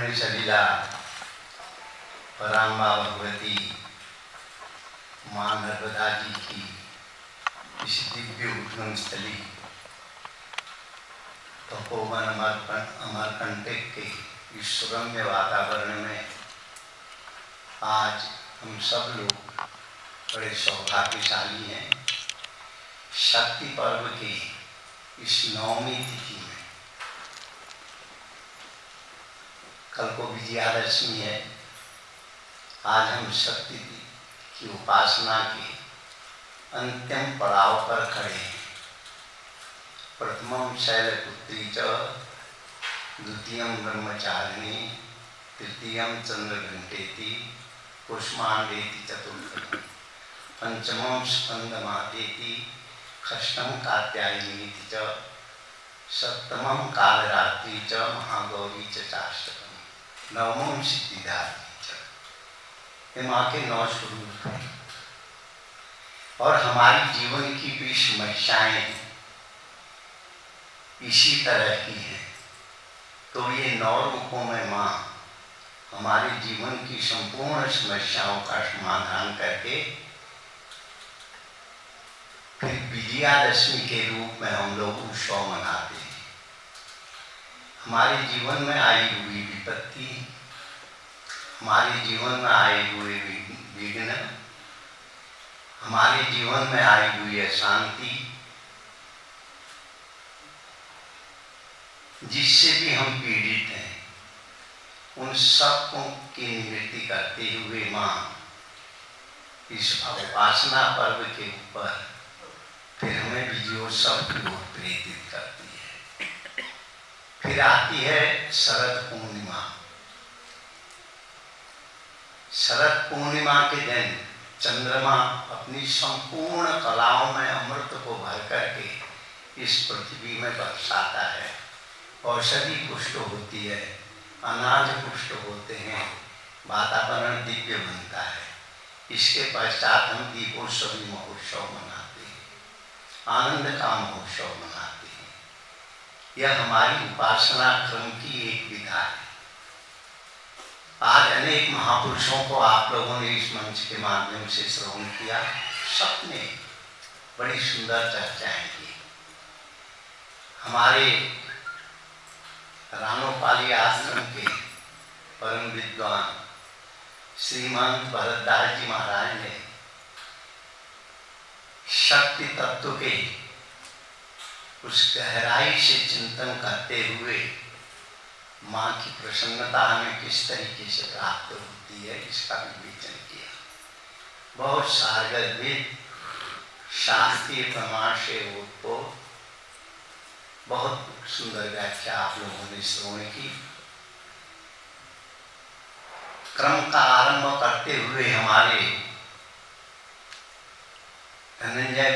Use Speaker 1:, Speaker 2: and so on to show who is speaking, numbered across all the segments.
Speaker 1: शिरोमणि सलीला पराम्बा भगवती माँ नर्मदा जी की इस दिव्य उद्गम स्थली तपोवन अमरकंटक के इस सुरम्य वातावरण में आज हम सब लोग बड़े सौभाग्यशाली हैं। शक्ति पर्व की इस नवमी तिथि में कल को विजयादशमी है। आज हम शक्ति की उपासना के अंतिम पड़ाव पर खड़े हैं। प्रथमम शैलपुत्री च, द्वितीयम ब्रह्मचारिणी, तृतीयम चंद्रघंटेति, पुष्मांडेति चतुर्थम, पंचमम स्कंदमादेति, षष्ठम कात्यायनीति च, सप्तमम कालरात्रि च, महागौरी च चाष्टकम, नवमम सिद्धिदात्री च। ये माँ के 9 स्वरूप हैं और हमारी जीवन की भी समस्याएं इसी तरह की है। तो ये 9 रूपों में माँ हमारे जीवन की संपूर्ण समस्याओं का समाधान करके फिर विजयादशमी के रूप में हम लोग उत्सव मनाते हैं। हमारे जीवन में आई हुई विपत्ति, हमारे जीवन में आए हुए विघ्न, हमारे जीवन में आई हुई अशांति, जिससे भी हम पीड़ित हैं, उन सबको की निवृत्ति करते हुए माँ इस उपासना पर्व के ऊपर फिर हमें विजयोत्सव की ओर प्रेरित करती है। फिर आती है शरद पूर्णिमा। शरद पूर्णिमा के दिन चंद्रमा अपनी संपूर्ण कलाओं में अमृत को भर करके इस पृथ्वी में बरसाता है। औषधि पुष्ट होती है, अनाज पुष्ट होते हैं, वातावरण दिव्य बनता है। इसके पश्चात हम दीपोत्सवी महोत्सव मनाते हैं, आनंद का महोत्सव मनाते हैं। यह हमारी उपासना क्रम की एक विधा है। आज अनेक महापुरुषों को आप लोगों ने इस मंच के माध्यम से श्रवण किया। सबने बड़ी सुंदर चर्चाएं की। हमारे रानोपाली आश्रम के परम विद्वान श्रीमंत भरद्वाज जी महाराज ने शक्ति तत्व के उस गहराई से चिंतन करते हुए माँ की प्रसन्नता हमें किस तरीके से प्राप्त होती है इसका विवेचन किया। बहुत सारगर्भित शास्त्रीय प्रमाण से उत्पन्न बहुत सुंदर व्याख्या आप लोगों ने श्रवण की। क्रम का आरंभ करते हुए हमारे धनंजय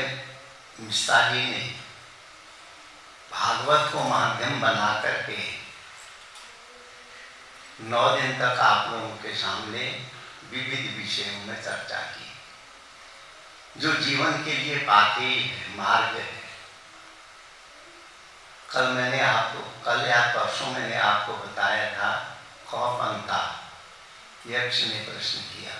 Speaker 1: मिश्रा जी ने भागवत को माध्यम बना करके 9 दिन तक आप लोगों के सामने विविध विषयों में चर्चा की, जो जीवन के लिए पाथेय है, मार्ग है। कल या परसों मैंने आपको बताया था, खौफंता यक्ष ने प्रश्न किया।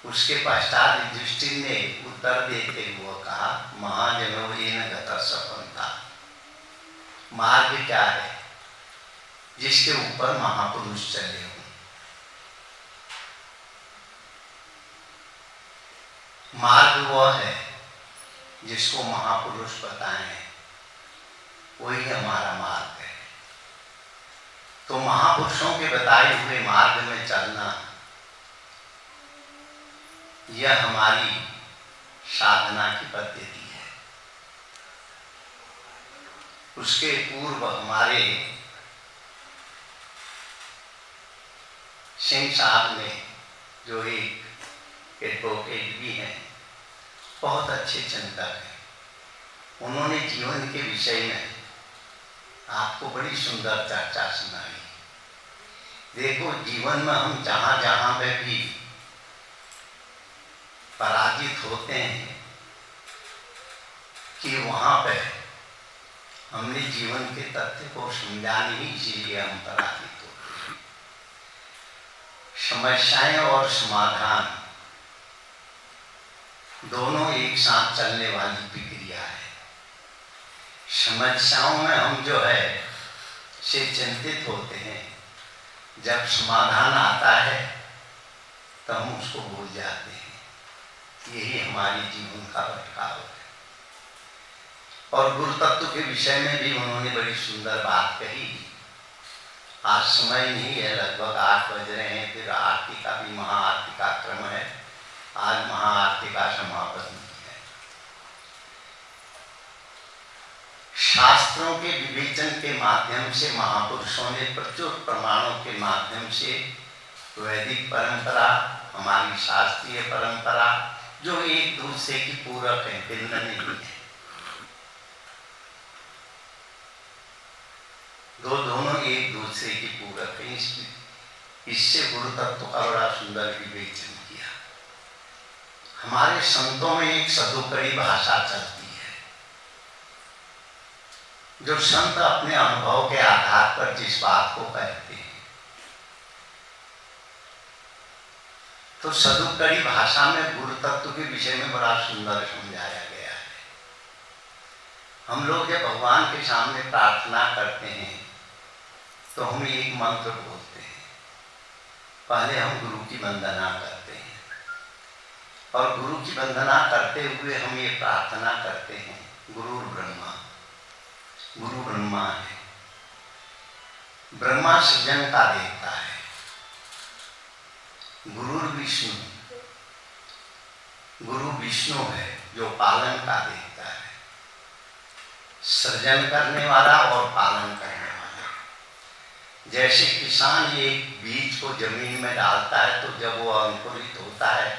Speaker 1: उसके पश्चात युधिष्ठिर ने उत्तर देते हुए कहा, महाजनो येन गतः सपंता। मार्ग क्या है जिसके ऊपर महापुरुष चले हों। मार्ग वह है जिसको महापुरुष बताए, वही हमारा मार्ग है। तो महापुरुषों के बताए हुए मार्ग में चलना, यह हमारी साधना की पद्धति है। उसके पूर्व हमारे सिंह साहब ने, जो एक एडवोकेट भी हैं, बहुत अच्छे चिंतक हैं, उन्होंने जीवन के विषय में आपको बड़ी सुंदर चर्चा सुनाई। देखो, जीवन में हम जहाँ जहाँ पे भी पराजित होते हैं कि वहाँ पे हमने जीवन के तथ्य को समझा नहीं, इसीलिए हम पराजित होते हैं। समस्याएं और समाधान दोनों एक साथ चलने वाली प्रक्रिया है। समस्याओं में हम जो है से चिंतित होते हैं, जब समाधान आता है तो हम उसको भूल जाते हैं। यही हमारे जीवन का भटकाव है। और गुरु तत्व के विषय में भी उन्होंने बड़ी सुंदर बात कही। आज समय नहीं है, लगभग 8 बज रहे हैं, फिर आरती का भी महाआरती का क्रम है। आज महाआरती का समापन है। शास्त्रों के विवेचन के माध्यम से महापुरुषों ने प्रचुर प्रमाणों के माध्यम से वैदिक परंपरा, हमारी शास्त्रीय परंपरा, जो एक दूसरे की पूरक है, भिन्न नहीं है, दोनों एक दूसरे की पूरक है। इससे गुरु तत्व का बड़ा सुंदर विवेचन किया। हमारे संतों में एक सदुपरी भाषा चलती है। जो संत अपने अनुभव के आधार पर जिस बात को कहते हैं, तो सदुपरी भाषा में गुरु तत्व के विषय में बड़ा सुंदर समझाया गया है। हम लोग जब भगवान के सामने प्रार्थना करते हैं तो हम एक मंत्र बोलते हैं। पहले हम गुरु की वंदना करते हैं और गुरु की वंदना करते हुए हम ये प्रार्थना करते हैं, गुरु ब्रह्मा, गुरु ब्रह्मा है, ब्रह्मा सृजन का देवता है, गुरु विष्णु, गुरु विष्णु है जो पालन का देवता है, सृजन करने वाला और पालन करने वाला। जैसे किसान एक बीज को जमीन में डालता है तो जब वो अंकुरित होता है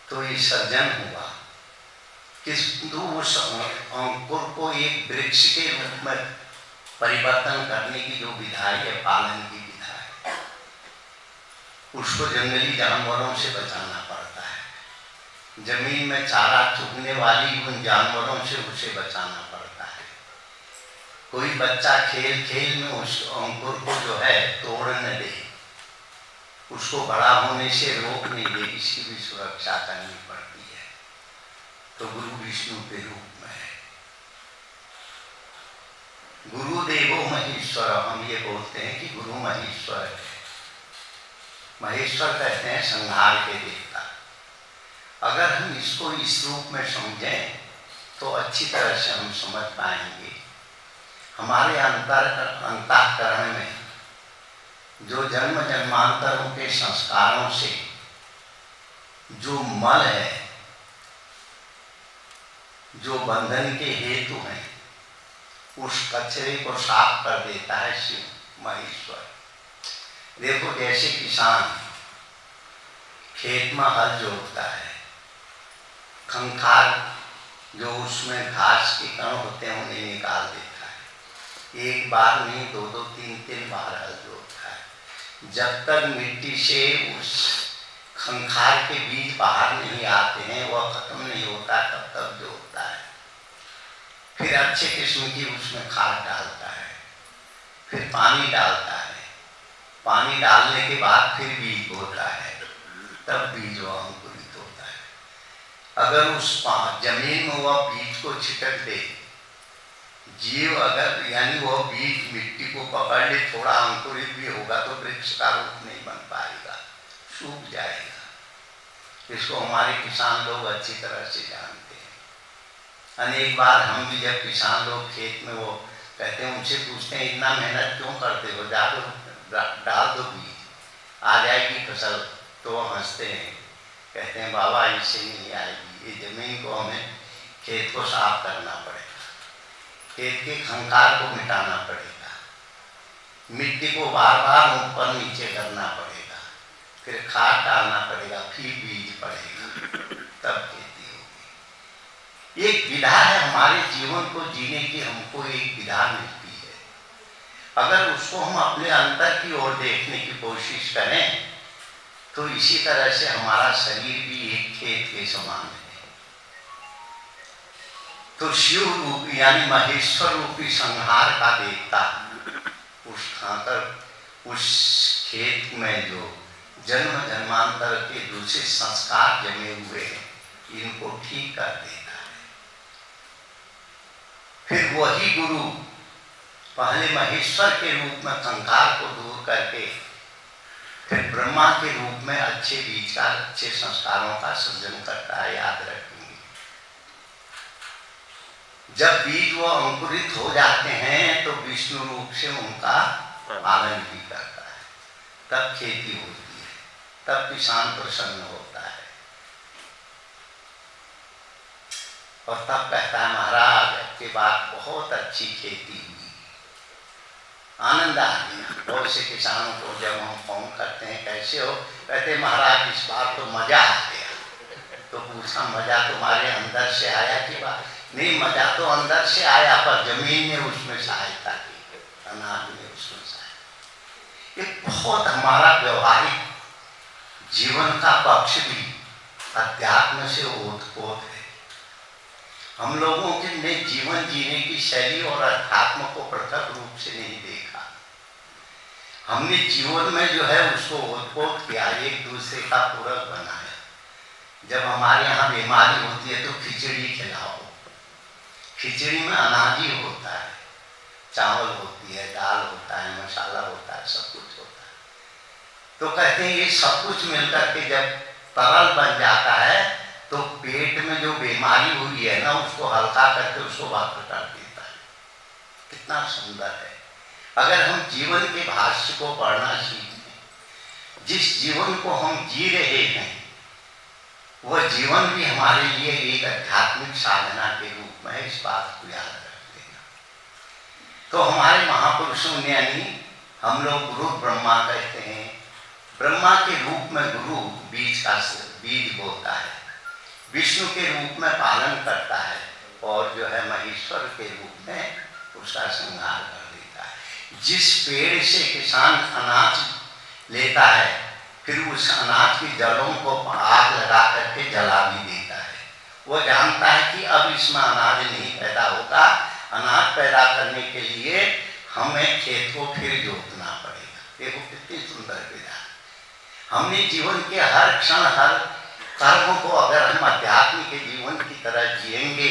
Speaker 1: तो ये सृजन हुआ, किंतु उस अंकुर को एक वृक्ष के रूप में परिवर्तन करने की जो विधा है, पालन की विधा है, उसको जंगली जानवरों से बचाना पड़ता है। जमीन में चारा चुगने वाली उन जानवरों से उसे बचाना पड़ता है। कोई बच्चा खेल खेल में उस अंकुर को जो है तोड़ न दे, उसको बड़ा होने से रोक नहीं दे, इसकी भी सुरक्षा करनी पड़ती है। तो गुरु विष्णु के रूप में है। गुरुदेवो महेश्वर, हम ये बोलते हैं कि गुरु महेश्वर है। महेश्वर कहते हैं संहार के देवता। अगर हम इसको इस रूप में समझें तो अच्छी तरह से हम समझ पाएंगे। हमारे अंतःकरण में जो जन्म जन्मांतरों के संस्कारों से जो मल है, जो बंधन के हेतु हैं, उस कचरे को साफ कर देता है शिव महेश्वर। देखो, जैसे किसान खेत में हल जोतता है, खंखार जो उसमें घास के कण होते हैं उन्हें निकाल देता है। एक बार नहीं, 2-2, 3-3 बार हल जोतता है। जब तक मिट्टी से उस खंखार के बीज बाहर नहीं आते हैं, वह खत्म नहीं होता, तब तक जोतता है। फिर अच्छे किस्म की उसमें खाद डालता है, फिर पानी डालता है। पानी डालने के बाद फिर बीज बोता है, तब बीज वह अंकुरित होता है। अगर उस जमीन में वह बीज को छिटक दे, जीव अगर यानी वह बीज मिट्टी को पकड़ ले, थोड़ा अंकुरित भी होगा तो वृक्ष का रूप नहीं बन पाएगा, सूख जाएगा। इसको हमारे किसान लोग अच्छी तरह से जानते हैं। अनेक बार हम भी जब किसान लोग खेत में वो कहते हैं, उनसे पूछते हैं इतना मेहनत क्यों करते हो, डाल दो बीज, आ जाएगी फसल। तो वो हंसते हैं, कहते हैं बाबा इससे नहीं आएगी, ये जमीन को हमें खेत को साफ करना पड़ेगा, खेत के खंखार को मिटाना पड़ेगा, मिट्टी को बार बार ऊपर नीचे करना पड़ेगा, फिर खाद डालना पड़ेगा, फिर बीज पड़ेगा, तब खेती होगी। एक विधा है हमारे जीवन को जीने की, हमको एक विधा मिलती है। अगर उसको हम अपने अंतर की ओर देखने की कोशिश करें तो इसी तरह से हमारा शरीर भी एक खेत के समान है। तो शिव रूपी यानी महेश्वर रूपी संहार का देवता उस खाकर उस खेत में जो जन्म जन्मांतर के दूसरे संस्कार जमे हुए हैं, इनको ठीक कर देता है। फिर वही गुरु पहले महेश्वर के रूप में संसार को दूर करके फिर ब्रह्मा के रूप में अच्छे बीज का, अच्छे संस्कारों का सृजन करता है। याद रखेंगे, जब बीज वो अंकुरित हो जाते हैं तो विष्णु रूप से उनका पालन भी करता है, तब खेती होती है, तब किसान प्रसन्न होता है और तब कहता है महाराज आपके बाद बहुत अच्छी खेती हुई। आनंद आ गया। बहुत से किसानों को जब हम फोन करते हैं कैसे हो, कहते महाराज इस बार तो मजा आ गया। तो पूछा मजा तुम्हारे अंदर से आया कि बात? नहीं, मजा तो अंदर से आया पर जमीन ने उसमें सहायता की, अनाज ने उसमें सहायता। ये बहुत हमारा व्यवहारिक जीवन का पक्ष भी अध्यात्म से ओतप्रोत है। हम लोगों के ने जीवन जीने की शैली और अध्यात्म को पृथक रूप से नहीं देखा। हमने जीवन में जो है उसको ओतप्रोत किया, एक दूसरे का पूरक बनाया। जब हमारे यहाँ बीमारी होती है तो खिचड़ी खिलाओ, खिचड़ी में अनाज ही होता है, चावल होती है, दाल होता है, मसाला होता है, सब कुछ होता है। तो कहते हैं ये सब कुछ मिलकर के जब तरल बन जाता है तो पेट में जो बीमारी हुई है ना उसको हल्का करके उसको वापस कर देता है। कितना सुंदर है। अगर हम जीवन के भाष्य को पढ़ना सीखें, जिस जीवन को हम जी रहे हैं वह जीवन भी हमारे लिए एक आध्यात्मिक साधना के रूप में है, इस बात को याद रख देना। तो हमारे महापुरुषों ने यानी हम लोग गुरु ब्रह्मा कहते हैं, ब्रह्मा के रूप में गुरु बीज बोता है, विष्णु के रूप में पालन करता है और जो है महेश्वर के रूप में उसका श्रृंगार कर देता है। जिस पेड़ से किसान अनाज लेता है फिर उस अनाज की जड़ों को आग लगा करके जला भी देता है। वो जानता है कि अब इसमें अनाज नहीं पैदा होगा, अनाज पैदा करने के लिए हमें खेत को फिर जोतना पड़ेगा। देखो कितनी सुंदर विधा। हमने जीवन के हर क्षण हर कर्म को अगर हम अध्यात्म के जीवन की तरह जिएंगे,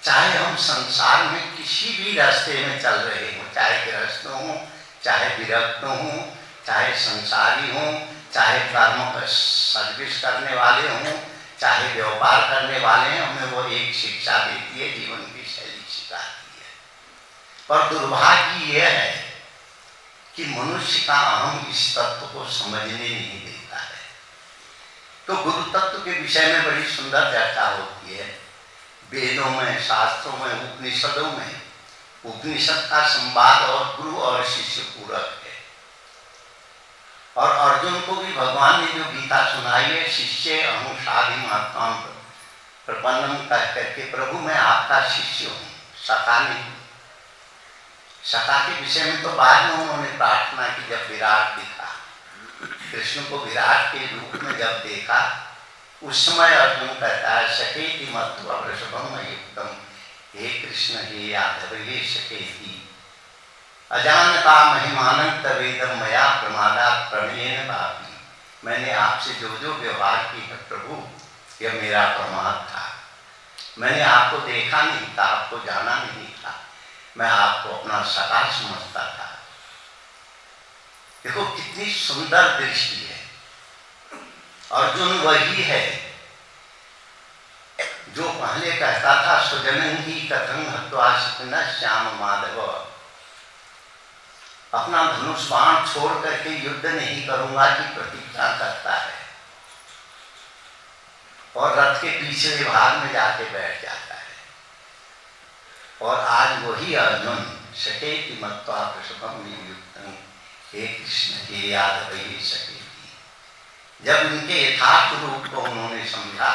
Speaker 1: चाहे हम संसार में किसी भी रास्ते में चल रहे हों, चाहे गृहस्थ हों, चाहे विरक्त हों, चाहे संसारी हों, चाहे कर्म सर्विस करने वाले हों, चाहे व्यापार करने वाले हैं, हमें वो एक शिक्षा देती है, जीवन की शैली सिखाती है। और दुर्भाग्य यह है कि मनुष्य का अहम इस तत्व को समझने नहीं देता है। तो गुरु तत्व के विषय में बड़ी सुंदर चर्चा होती है वेदों में, शास्त्रों में, उपनिषदों में। उपनिषद का संवाद और गुरु और शिष्य पूरक है। और अर्जुन को भी भगवान ने जो गीता सुनाई है, शिष्य अहं साधि महात्मा प्रपन्नम कह करके, प्रभु मैं आपका शिष्य हूँ, सखा नहीं। सखा के विषय में तो बाद में उन्होंने प्रार्थना की, जब विराट दिखा, कृष्ण को विराट के रूप में जब देखा, उस समय अर्जुन कहता है सखेति मत्वा वृषभम युक्तम, हे कृष्ण हे यादव हे सखेति अजानता महिमानंत वेदम मया प्रमादात प्रणयेन पापी। मैंने आपसे जो जो व्यवहार की है प्रभु, यह मेरा प्रमाद था। मैंने आपको देखा नहीं था, आपको जाना नहीं था, मैं आपको अपना सखा समझता था। देखो कितनी सुंदर दृष्टि है। अर्जुन वही है जो पहले कहता था स्वजनं ही कथं हत्वा न श्याम माधव, अपना धनुष बाण छोड़ करके युद्ध नहीं करूंगा की प्रतीक्षा करता है और रथ के पिछले भाग में जाके बैठ जाता है। और आज वही अर्जुन सखेति मत्वा वृषभम युक्तम, हे कृष्ण हे यादव हे सखेति, जब उनके यथार्थ रूप को उन्होंने समझा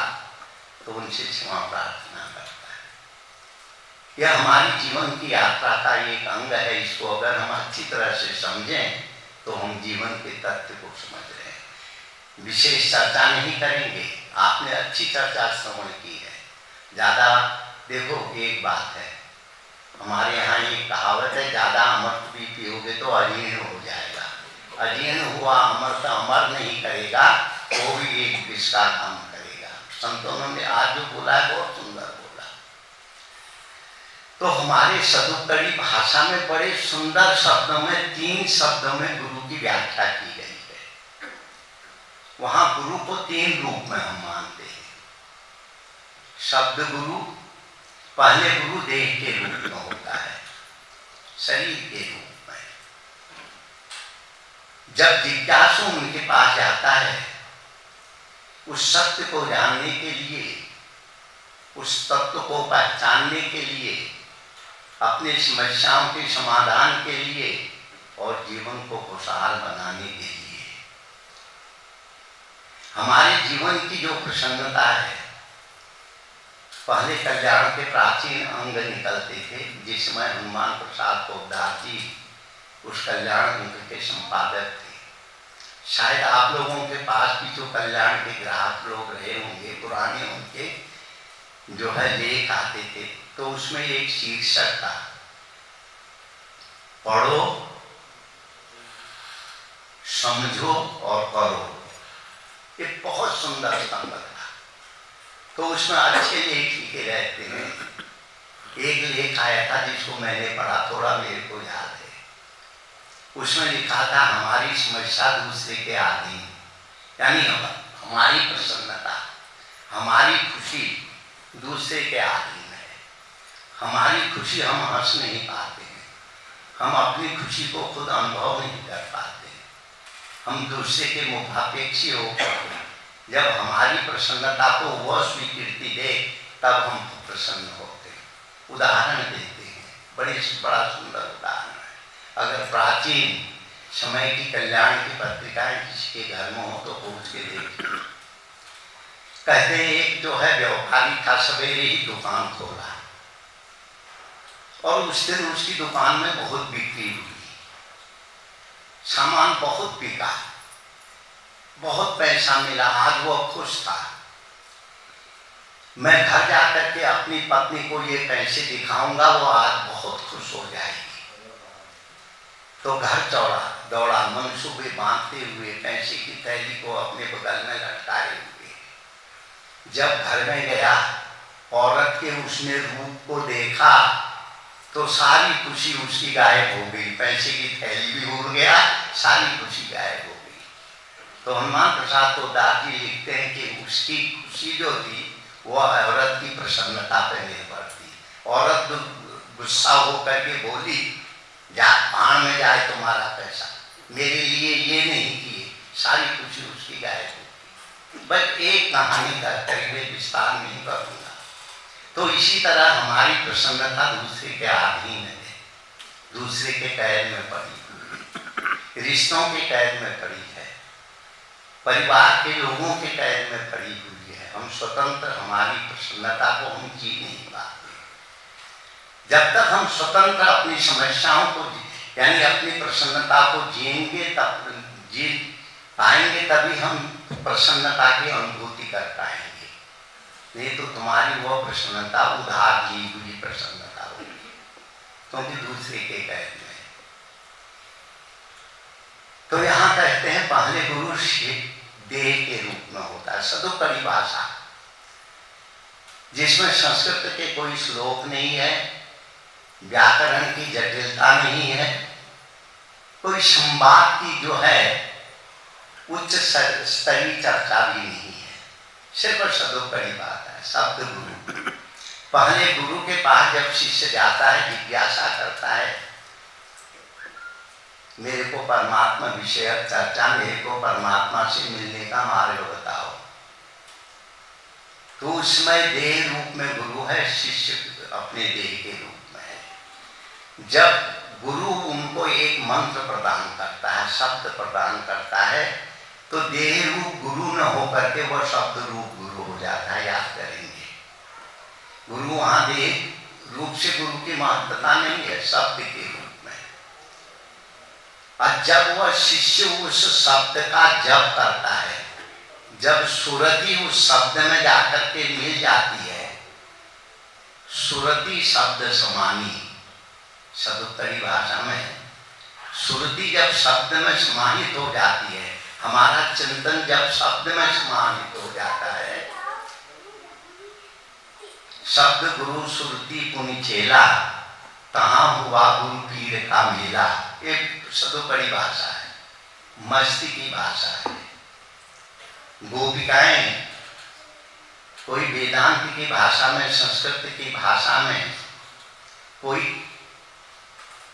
Speaker 1: तो उनसे क्षमा प्रार्थना करता है। यह हमारी जीवन की यात्रा का एक अंग है। इसको अगर हम अच्छी तरह से समझें तो हम जीवन के तथ्य को समझ रहे हैं। विशेष चर्चा नहीं करेंगे, आपने अच्छी चर्चा श्रवण की है। ज़्यादा देखो, एक बात है हमारे यहाँ एक कहावत है, ज़्यादा अमृत भी पियोगे तो अजीर्ण हो जाएगा। अजीर्ण हुआ अमृत अमर नहीं करेगा, वो भी एक विष का काम करेगा। संतों ने आज जो बोला है बहुत सुंदर बोला। तो हमारे सदुत्तरी भाषा में बड़े सुंदर शब्दों में, 3 शब्दों में गुरु की व्याख्या की गई है। वहां गुरु को 3 रूप में हम मानते हैं। शब्द गुरु, पहले गुरु देह के रूप में होता है, शरीर के रूप में। जब जिज्ञासु उनके पास जाता है उस सत्य को जानने के लिए, उस तत्व को पहचानने के लिए, अपनी समस्याओं के समाधान के लिए और जीवन को खुशहाल बनाने के लिए, हमारे जीवन की जो प्रसन्नता है, पहले कल्याण के प्राचीन अंग निकलते थे, जिसमें हनुमान प्रसाद पोद्दार जी उस कल्याण अंग के संपादक थे। शायद आप लोगों के पास भी जो कल्याण के ग्राहक लोग रहे होंगे, पुराने उनके जो है लेख आते थे, तो उसमें एक शीर्षक था, पढ़ो, समझो और करो। ये बहुत सुंदर स्तंभ था। तो उसमें अच्छे लेख लिखे रहते हैं। एक लेख आया था जिसको मैंने पढ़ा, थोड़ा मेरे को याद है। उसमें लिखा था, हमारी समस्या दूसरे के अधीन, यानी हमारी प्रसन्नता, हमारी खुशी दूसरे के अधीन है। हमारी खुशी हम हंस नहीं पाते हैं, हम अपनी खुशी को खुद अनुभव नहीं कर पाते, हम दूसरे के मुखापेक्षी होकर जब हमारी प्रसन्नता को वह स्वीकृति दे तब हम प्रसन्न होते हैं। उदाहरण देते हैं, बड़ा सुंदर उदाहरण है। अगर प्राचीन समय की कल्याण की पत्रिकाएं किसी के घर में हो तो पूछ के देखिए। कहते हैं एक जो है व्यापारी था, सवेरे ही दुकान खोला और उस दिन उसकी दुकान में बहुत बिक्री हुई, सामान बहुत बिका, बहुत पैसा मिला। आज वो खुश था। मैं घर जाकर के अपनी पत्नी को ये पैसे दिखाऊंगा, वो आज बहुत खुश हो जाएगी। तो घर दौड़ा मनसूबे बांधते हुए, पैसे की थैली को अपने बगल में लटकाए हुए। जब घर में गया, औरत के उसने रूप को देखा तो सारी खुशी उसकी गायब हो गई। पैसे की थैली भी भूल गया, सारी खुशी गायब हो गई। तो हनुमान प्रसाद पोद्दार जी लिखते हैं कि उसकी खुशी जो थी वह औरत की प्रसन्नता पर निर्भर थी। औरत गुस्सा होकर के बोली, जा भाड़ में जाए तुम्हारा पैसा, मेरे लिए ये नहीं किए, सारी खुशी उसकी गायब होगी। बस एक कहानी करके मैं विस्तार नहीं करूँगा। तो इसी तरह हमारी प्रसन्नता दूसरे के अधीन है, दूसरे के कैद में पड़ी, रिश्तों के कैद में पड़ी है, परिवार के लोगों के कैद में पड़ी हुई है। हम स्वतंत्र, हमारी प्रसन्नता को हम जी नहीं पाते। जब तक हम स्वतंत्र अपनी समस्याओं को यानी अपनी प्रसन्नता को जिएंगे, तब जी पाएंगे, तभी हम प्रसन्नता की अनुभूति कर पाएंगे। नहीं तो तुम्हारी वह प्रसन्नता उधार ली हुई प्रसन्नता होगी, क्योंकि दूसरे के कैद में। तो यहाँ कहते हैं पहले गुरु देह के रूप में होता है। सदुपरि भाषा, जिसमें संस्कृत के कोई श्लोक नहीं है, व्याकरण की जटिलता नहीं है, कोई संवाद की जो है उच्च स्तरीय चर्चा भी नहीं है, सिर्फ सदुपरि बात है। शब्द गुरु, पहले गुरु के पास जब शिष्य जाता है, जिज्ञासा करता है, मेरे को परमात्मा विषयक चर्चा, मेरे को परमात्मा से मिलने का मार्ग बताओ, तो उसमें देह रूप में गुरु है, शिष्य अपने देह के रूप में है। जब गुरु उनको एक मंत्र प्रदान करता है, शब्द प्रदान करता है, तो देह रूप गुरु न होकर के वह शब्द रूप गुरु हो जाता है। याद करेंगे, गुरु वहां देह रूप से गुरु की महत्वता नहीं है, शब्द के रूप में। और जब वह शिष्य उस शब्द का जप करता है, जब सुरति उस शब्द में जाकर के मिल जाती है, सुरति शब्द समानी, सदुत्तरी भाषा में सुरति जब शब्द में समाहित हो जाती है, हमारा चिंतन जब शब्द में समाहित हो जाता है, शब्द गुरु सुरति पुनि चेला, तहाँ हुआ गुरु पीर का मेला। एक सदोपरी भाषा है, मस्ती की भाषा है। गोपिकाएं कोई वेदांत की भाषा में, संस्कृत की भाषा में, कोई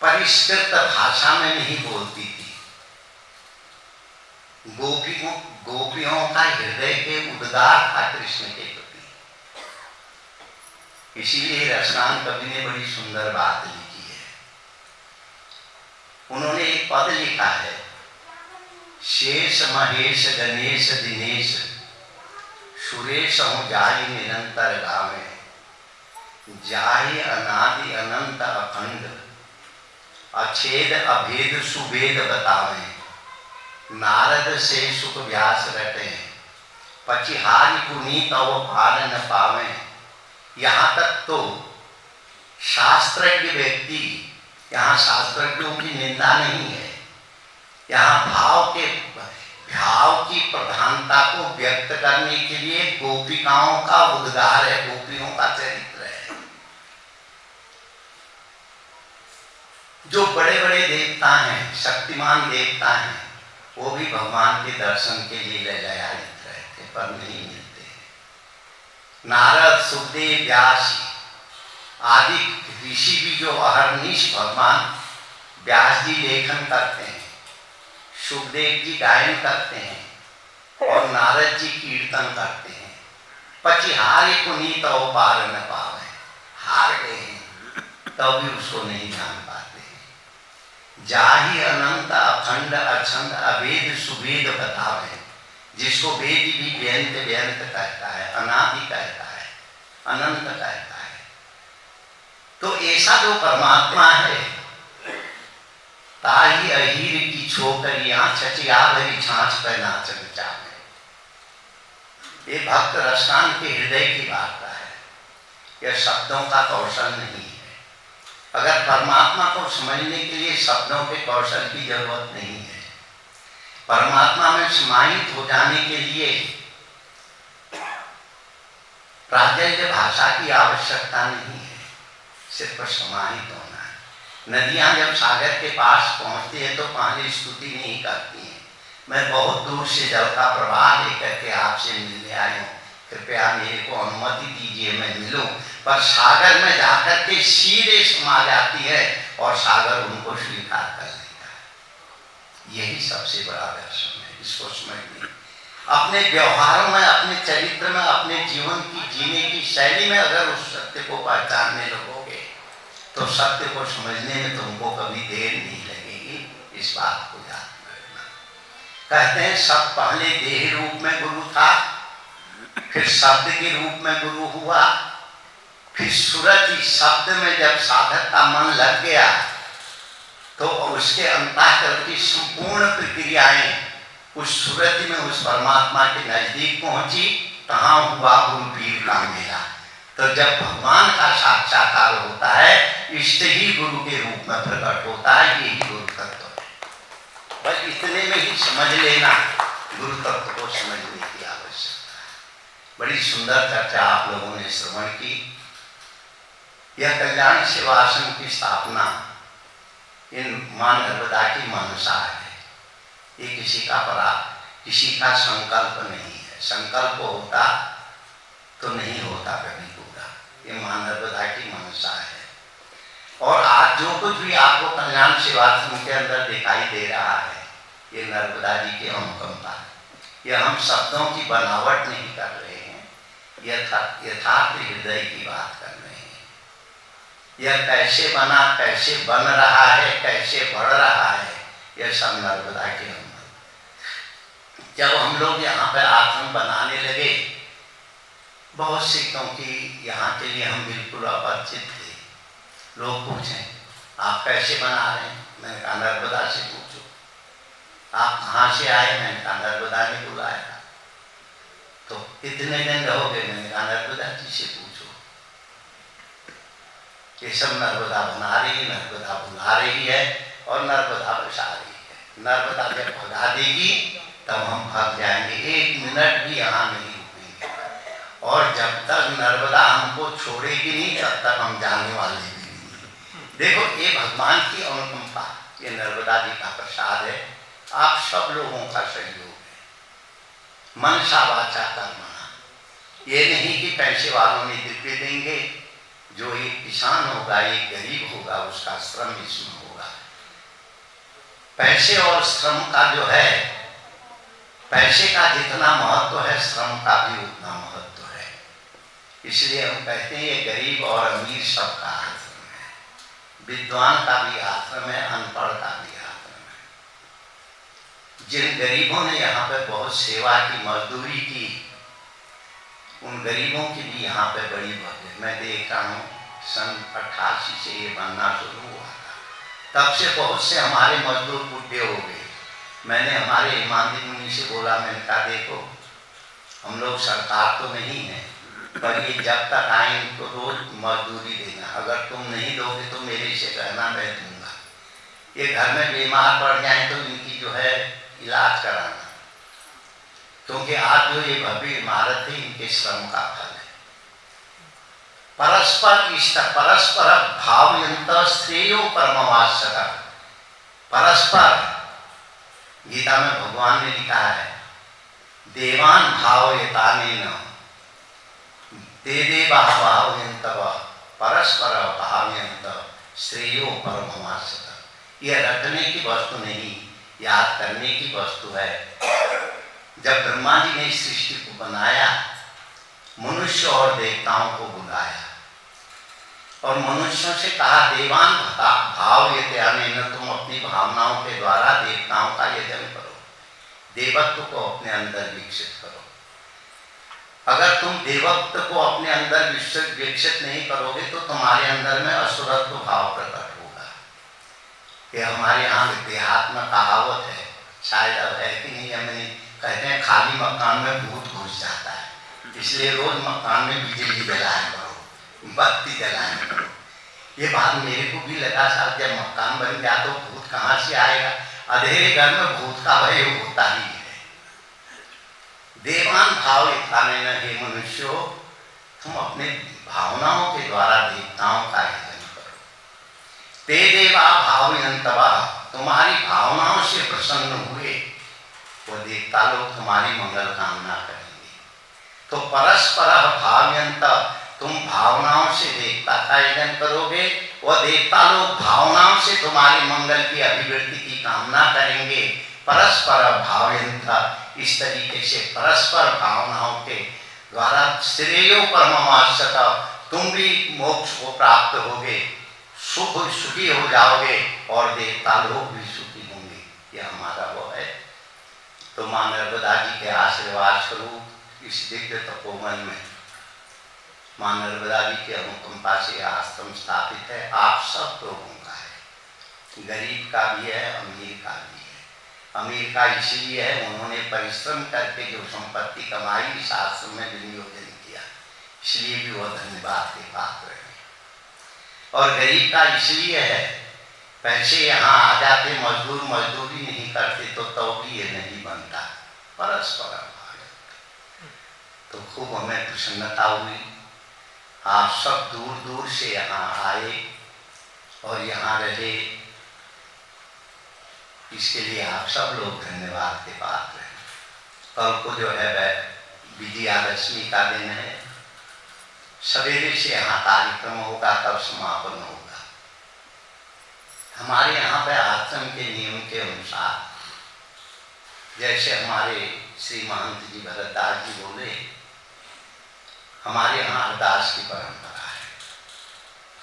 Speaker 1: परिष्कृत भाषा में नहीं बोलती थी। गोपियों का हृदय के उद्गार था कृष्ण के प्रति। इसीलिए रसनान कवि ने बड़ी सुंदर बात लिखी है। उन्होंने एक पद लिखा है, शेष महेश गणेश दिनेश सुरेश हूँ जाहि निरंतर गावे, जाहि अनादि अनंत अखंड अछेद अभेद सुभेद बतावे, नारद से सुख व्यास रटे, पचिहारी पुनीत वो पार न पावे। यहाँ तक तो शास्त्रज्ञ व्यक्ति, यहाँ शास्त्रज्ञों की निंदा नहीं है, यहाँ भाव की प्रधानता को व्यक्त करने के लिए गोपिकाओं का उद्गार है, गोपियों का चरित्र है। जो बड़े बड़े देवता हैं, शक्तिमान देवता हैं, वो भी भगवान के दर्शन के लिए ललायित रहते, पर नहीं मिलते। नारद, सुखदेव, व्यास आदि ऋषि भी जो अहर्निश भगवान व्यास जी लेखन करते हैं, सुखदेव जी गायन करते हैं और नारद जी कीर्तन करते हैं। पचिहारी पुनीत और पार न पावे, हार गए हैं तो भी उसको नहीं जान पाते हैं। जाहि अनंत अखंड अछंद अभेद सुभेद बतावे, जिसको वेद भी व्यंत व्यंत कहता है, अनादि कहता है, अनंत कहता है। तो ऐसा जो परमात्मा है, ताही अहीर की छोकरियां छचिया भरी छाछ पर नाचन चाहे। ये भक्त रसकान के हृदय की वार्ता है, यह शब्दों का कौशल नहीं है। अगर परमात्मा को समझने के लिए शब्दों के कौशल की जरूरत नहीं है, परमात्मा में समाहित हो जाने के लिए प्राज्ञ भाषा की आवश्यकता नहीं है, सिर्फ समाहित होना है। नदियां जब सागर के पास पहुंचती है तो पहले स्तुति नहीं करती हैं, मैं बहुत दूर से जल का प्रवाह लेकर के आपसे मिलने आई हूँ, कृपया मेरे को अनुमति दीजिए मैं मिलूं। पर सागर में जाकर के सीधे समा जाती है और सागर उनको स्वीकार कर लेता है। यही सबसे बड़ा दर्शन है, इसको समझिए। अपने व्यवहारों में, अपने चरित्र में, अपने जीवन की जीने की शैली में अगर उस सत्य को पहचानने लगोगे तो सत्य को समझने में तुमको कभी देर नहीं लगेगी। इस बात को याद रखना। कहते हैं सब पहले देह रूप में गुरु था, फिर शब्द के रूप में गुरु हुआ, फिर सुरति शब्द में जब साधक का मन लग गया तो उसके अंतःकरण की संपूर्ण प्रक्रियाएं उस सुरति में उस परमात्मा के नजदीक पहुंची। तहाँ हुआ गुरु पीर का मेला। तो जब भगवान का साक्षात्कार होता है, इष्ट ही गुरु के रूप में प्रकट होता है। यही गुरु तत्व है। बस इतने में ही समझ लेना, गुरु तत्व को समझने की आवश्यकता है। बड़ी सुंदर चर्चा आप लोगों ने श्रवण की। यह कल्याण सेवा आश्रम की स्थापना इन मां नर्मदा की मनसा है। ये किसी का संकल्प नहीं है। संकल्प होता तो नहीं होता कभी पूरा। ये मां नर्मदा की मनसा है। और आज जो कुछ भी आपको कल्याण सेवाश्रम के अंदर दिखाई दे रहा है, ये नर्मदा जी के अनुकंपा है। यह हम शब्दों की बनावट नहीं कर रहे हैं, यथार्थ हृदय की बात कर रहे हैं। यह कैसे बना, कैसे बन रहा है, कैसे बढ़ रहा है, यह सब नर्मदा के अंदर। जब हम लोग यहाँ पर आश्रम बनाने लगे, बहुत से, क्योंकि यहाँ के लिए हम बिल्कुल अपरिचित थे, लोग पूछें आप कैसे बना रहे हैं, मैंने कहा नर्मदा से पूछो। आप कहाँ से आए, मैंने कहा नर्मदा ने बुलाया। तो कितने दिन रहोगे, मैंने कहा नर्मदा जी से पूछो। ये सब नर्मदा बना रही, नर्मदा बुला रही है और नर्मदा बसा रही है। नर्मदा जब भगा देगी तब हम भाग जाएंगे, 1 मिनट भी यहाँ नहीं रुकेंगे। और जब तक नर्मदा हमको छोड़ेगी नहीं तब तक हम जाने वाले भी नहीं। देखो ये भगवान की अनुकंपा, ये नर्मदा जी का प्रसाद है, आप सब लोगों का सहयोग है। मनसा वाचा कर्मणा, ये नहीं कि पैसे वालों ने दिव्य देंगे, जो एक किसान होगा, एक गरीब होगा, उसका श्रम इसमें होगा। पैसे और श्रम का जो है, पैसे का जितना महत्व है श्रम का भी उतना महत्व है। इसलिए हम कहते हैं ये गरीब और अमीर सबका आश्रम है, विद्वान का भी आश्रम है, अनपढ़ का भी आश्रम है। जिन गरीबों ने यहाँ पे बहुत सेवा की, मजदूरी की, उन गरीबों की भी यहाँ पे बड़ी बात है। मैं देख रहा हूँ सन 88 से ये बनना शुरू हुआ था, तब से बहुत से हमारे मजदूर बूढ़े हो गए। मैंने हमारे ईमानदार मुनि से बोला, मैंने कहा देखो हम लोग सरकार तो नहीं है, पर ये जब तक आए तो रोज मजदूरी देना, अगर तुम नहीं दोगे तो मेरे से कहना, मैं दूंगा। ये घर में बीमार पड़ जाए तो इनकी जो है इलाज कराना, क्योंकि आज जो ये भव्य इमारत है इनके श्रम का फल है। परस्पर इष्ट परस्पर भावयंत श्रेयो परमवासक, परस्पर गीता में भगवान ने लिखा है, देवान भावयतानेन ते देवा भावयंत परस्पर भावयंत श्रेयो परमवासक। यह रटने की वस्तु नहीं, याद करने की वस्तु है। जब ब्रह्मा जी ने इस सृष्टि को बनाया, मनुष्य और देवताओं को बुलाया और मनुष्यों से कहा, देवान भाव यज्ञ, तुम अपनी भावनाओं के द्वारा देवताओं का यजन करो, देवत्व को अपने अंदर विकसित करो। अगर तुम देवत्व को अपने अंदर विकसित नहीं करोगे तो तुम्हारे अंदर में असुरत्व भाव प्रकट होगा। ये हमारे यहाँ देहात में कहावत है, शायद अब है कि नहीं, हमें कहते हैं खाली मकान में भूत घुस जाता है, इसलिए रोज मकान में बिजली जलाया करो, बत्ती जलाया करो। ये बात मेरे को भी लगा, साहब जब मकान बन गया तो भूत कहाँ से आएगा, अंधेरे घर में भूत का भय होता ही है। देवान भाव इतने न, हे मनुष्यो तुम अपने भावनाओं के द्वारा देवताओं का यजन करो। ते देवा भावयन्तवा, तुम्हारी भावनाओं से प्रसन्न हुए वो देवता लोग तुम्हारी मंगल कामना करेंगे। तो परस्पर भावयंत, तुम भावनाओं से देवता का यजन करोगे, वह देवता लोग भावनाओं से तुम्हारी मंगल की अभिवृद्धि की कामना करेंगे। परस्पर भावयंत, इस तरीके से परस्पर भावनाओं के द्वारा श्रेयो परमवासक, तुम भी मोक्ष को प्राप्त होगे, सुखी हो जाओगे और देवता लोग भी सुखी होंगे। यह हमारा वो है। तो मां नर्मदा जी के आशीर्वाद स्वरूप इस दिव्य तपोवन में मां नर्मदा जी के अनुकंपा से आश्रम स्थापित है। आप सब लोगों का है, गरीब का भी है, अमीर का भी है। अमीर का इसलिए है उन्होंने परिश्रम करके जो संपत्ति कमाई इस आश्रम में विनियोजन किया, इसलिए भी वह धन्यवाद के पात्र है। और गरीब का इसलिए है, पैसे यहाँ आ जाते, मजदूर मजदूरी नहीं करते तो भी ये नहीं बनता। परस्पर तो खूब हमें प्रसन्नता हुई। आप सब दूर दूर से यहाँ आए और यहाँ रहे, इसके लिए आप सब लोग धन्यवाद के पात्र हैं। कल को जो है विजयादशमी का दिन है, सवेरे से यहाँ कार्यक्रम होगा, तब समापन होगा। हमारे यहाँ पे आश्रम के नियम के अनुसार, जैसे हमारे श्री महंत जी भरतदास जी बोले, हमारे यहाँ अरदास की परंपरा है।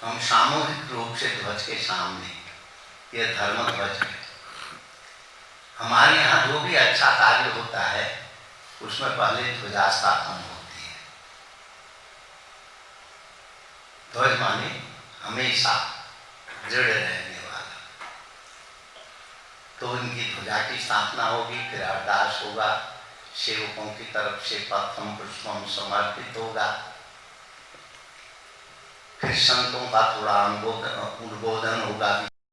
Speaker 1: हम सामूहिक रूप से ध्वज के सामने, यह धर्म ध्वज है, हमारे यहाँ जो भी अच्छा कार्य होता है उसमें पहले ध्वजास्थापन होती है। ध्वज माने हमेशा दृढ़ रहने वाला। तो इनकी ध्वजा की स्थापना होगी, फिर अरदास होगा, सेवकों की तरफ से प्रथम पुष्पम समर्पित होगा, फिर संतों का थोड़ा उद्बोधन होगा।